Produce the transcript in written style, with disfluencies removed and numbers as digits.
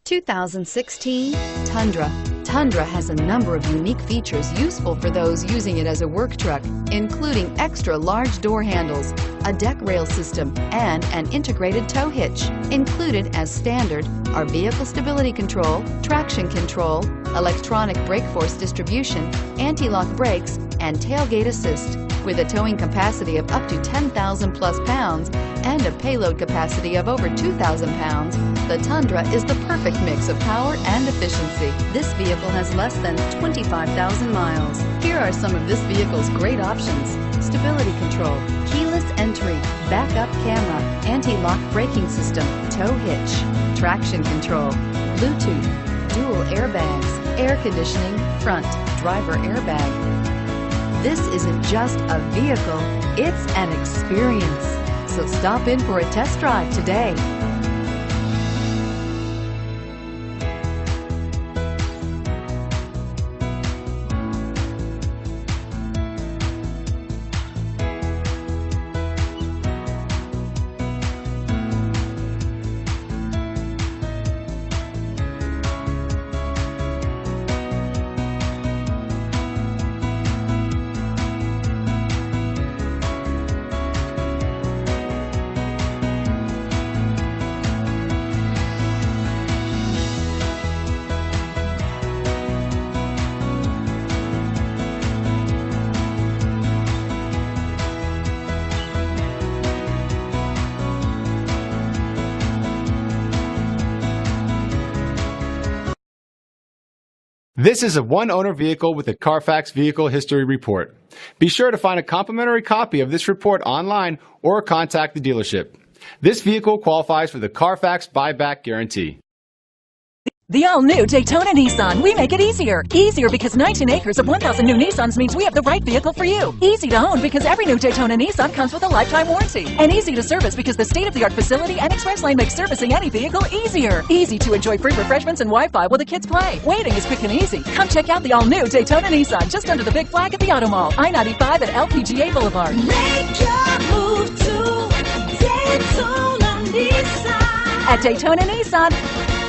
2016 Tundra. Tundra has a number of unique features useful for those using it as a work truck, including extra large door handles, a deck rail system, and an integrated tow hitch. Included as standard are vehicle stability control, traction control, electronic brake force distribution, anti-lock brakes, and tailgate assist. With a towing capacity of up to 10,000 plus pounds and a payload capacity of over 2,000 pounds, the Tundra is the perfect mix of power and efficiency. This vehicle has less than 25,000 miles. Here are some of this vehicle's great options: stability control, keyless entry, backup camera, anti-lock braking system, tow hitch, traction control, Bluetooth, dual airbags, air conditioning, front, driver airbag. This isn't just a vehicle, it's an experience. So stop in for a test drive today. This is a one-owner vehicle with a Carfax Vehicle History Report. Be sure to find a complimentary copy of this report online or contact the dealership. This vehicle qualifies for the Carfax Buyback Guarantee. The all-new Daytona Nissan. We make it easier. Easier because 19 acres of 1,000 new Nissans means we have the right vehicle for you. Easy to own because every new Daytona Nissan comes with a lifetime warranty. And easy to service because the state-of-the-art facility and express lane makes servicing any vehicle easier. Easy to enjoy free refreshments and Wi-Fi while the kids play. Waiting is quick and easy. Come check out the all-new Daytona Nissan just under the big flag at the Automall, I-95 at LPGA Boulevard. Make your move to Daytona Nissan. At Daytona Nissan.